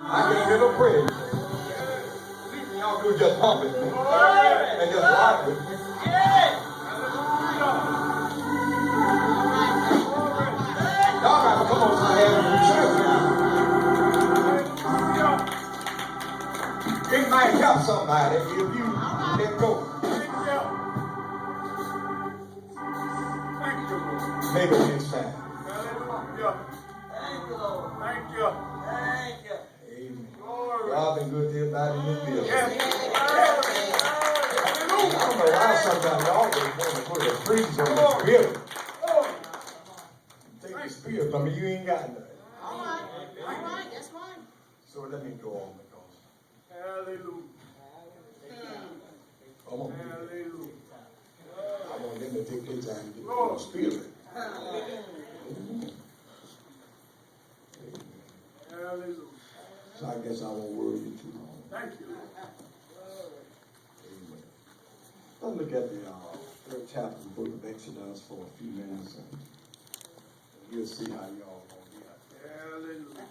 I can't get no praise. Y'all do just pump it and just rock it. Y'all got to come on, I have it might help somebody if you let go. Maybe next time. Thank you, Lord. Thank you. Thank you. Amen. God been good to everybody in this building. Yes. I don't know why sometimes y'all just want to put a freeze on the spirit. Take the spirit from me, you ain't got nothing. All right, that's right. So let me go on because Hallelujah. I'm gonna let me take this time to get the spirit. Hallelujah. So I guess I won't worry you too long. Thank you. Amen. Let's look at the third chapter of the book of Exodus for a few minutes and we'll see how y'all gonna be out there. Hallelujah.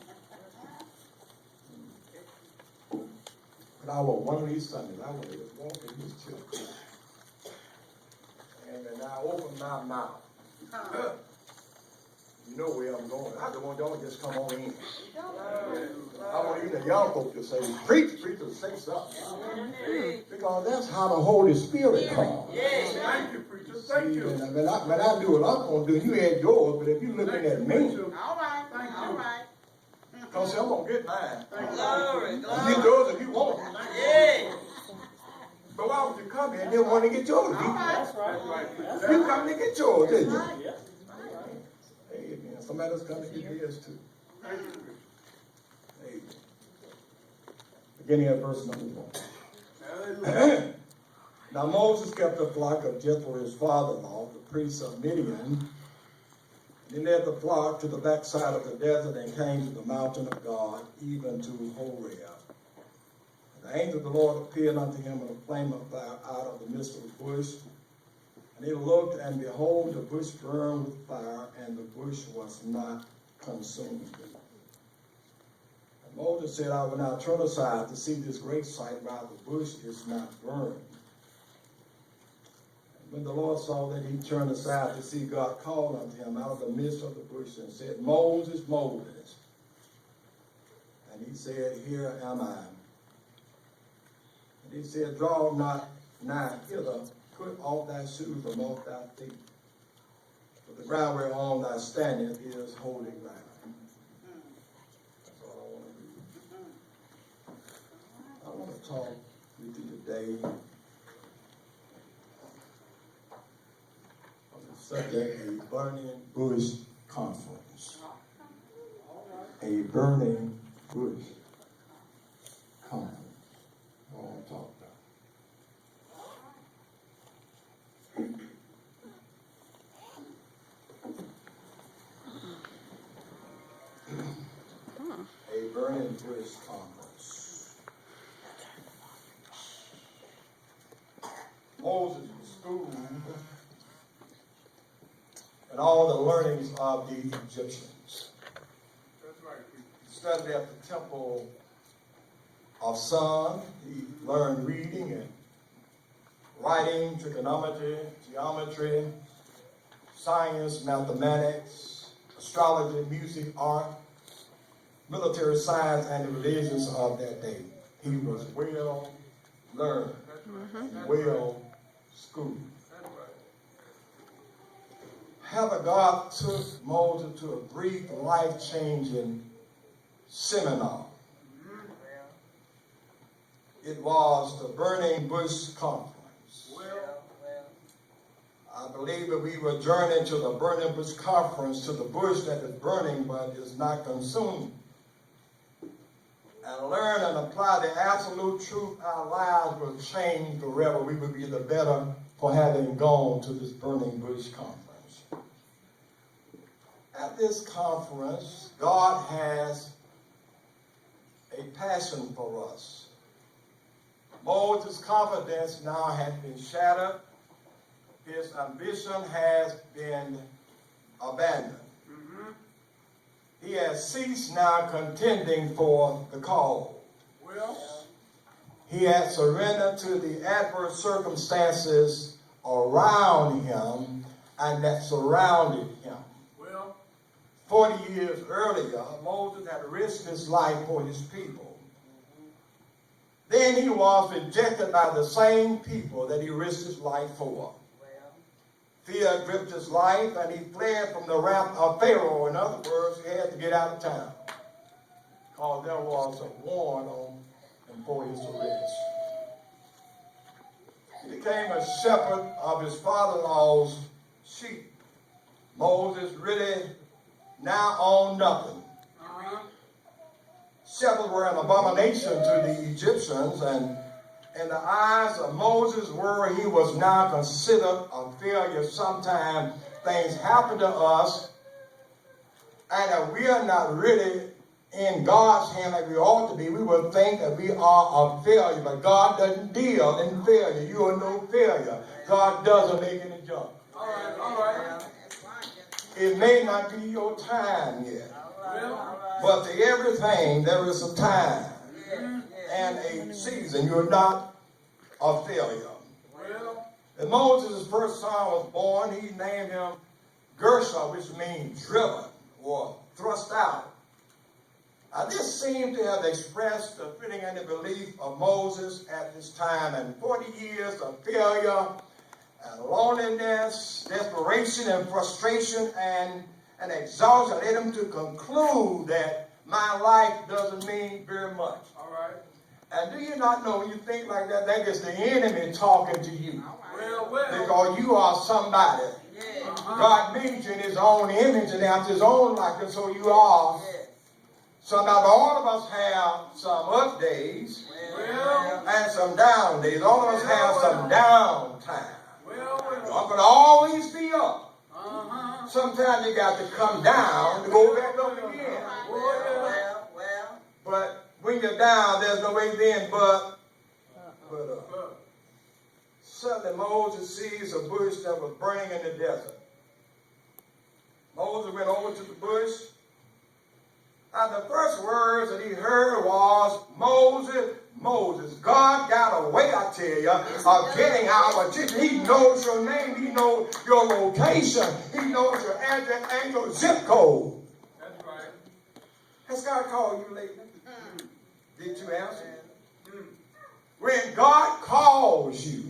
But I will, one of these Sundays, I will just walk in this church. And then I open my mouth. You know where I'm going. I don't want y'all to just come on in. I want even the young folk to say, preach, preacher, say something. Because that's how the Holy Spirit comes. Yes, thank you, preacher. Thank you. When I do what I'm going to do, you add yours, but if you're looking at me, All right, all right. don't say, I'm going to get mine. Glory, You get yours if you want it. Yes. But why would you come here and then want to get yours? That's right. You come to get yours, didn't you? Amen. Somebody else come to get theirs too. Amen. Beginning at verse number 1. Now Moses kept a flock of Jethro, his father-in-law, the priest of Midian. He led the flock to the backside of the desert and came to the mountain of God, even to Horeb. And the angel of the Lord appeared unto him in a flame of fire out of the midst of the bush. And he looked, and behold, the bush burned with fire, and the bush was not consumed. And Moses said, I will now turn aside to see this great sight, while the bush is not burned. And when the Lord saw that he turned aside to see, God called unto him out of the midst of the bush and said, Moses, Moses. And he said, Here am I. And he said, Draw not nigh hither, put off thy shoes from off thy feet. For the ground whereon thou standest is holy ground. That's all I want to do. I want to talk with you today on the subject, a burning bush conference. A burning bush conference. I want to talk about. A burning bush conference. Moses was schooled in all the learnings of the Egyptians. That's right. He studied at the temple of Sun. He learned reading and writing, trigonometry, geometry, science, mathematics, astrology, music, art, military science, and the religions of that day. He was well learned, well schooled. However, God took Moses to a brief, life-changing seminar. It was the Burning Bush Conference. I believe that we were journeying to the Burning Bush Conference, to the bush that is burning but is not consumed. And learn and apply the absolute truth, our lives will change forever. We will be the better for having gone to this Burning Bush Conference. At this conference, God has a passion for us. Moses' confidence now has been shattered. His ambition has been abandoned. he has ceased now contending for the cause. Well, He had surrendered to the adverse circumstances around him and that surrounded him. well, 40 years earlier, Moses had risked his life for his people. Then he was rejected by the same people that he risked his life for. Fear gripped his life, and he fled from the wrath of Pharaoh. In other words, he had to get out of town, because there was a warrant on him for his arrest. He became a shepherd of his father-in-law's sheep. Moses really now owned nothing. Shepherds were an abomination to the Egyptians, and in the eyes of Moses, where he was now considered a failure. Sometimes things happen to us, and if we are not really in God's hand like we ought to be, we will think that we are a failure. But God doesn't deal in failure. You are no failure. God doesn't make any junk. all right, all right. It may not be your time yet, Well, but to everything there is a time and a season. You're not a failure. well, When Moses' first son was born, he named him Gershom, which means driven or thrust out. This seems to have expressed the fitting and the belief of Moses at this time, and 40 years of failure and loneliness, desperation and frustration and exhaustion led him to conclude that my life doesn't mean very much. all right. And do you not know, when you think like that, that is the enemy talking to you. Well, well. Because you are somebody. God made you in his own image and after his own likeness, so you are somebody. All of us have some up days Well, and some down days. All of us have some down time. well, You're well. not going to always be up. Uh-huh. Sometimes you got to come down to go back up again. But when you're down, there's no way then but up. Suddenly Moses sees a bush that was burning in the desert. Moses went over to the bush, and the first words that he heard was, Moses, Moses. God got a way, I tell you, of getting our attention. He knows your name. He knows your location. He knows your address and your zip code. That's right. Has God called you lately? Did you answer? When God calls you,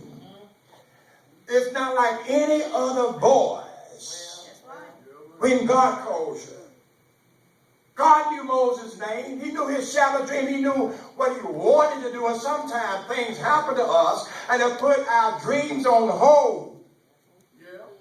it's not like any other voice. When God calls you. God knew Moses' name. He knew his shadow dream. He knew what he wanted to do. And sometimes things happen to us and it put our dreams on hold.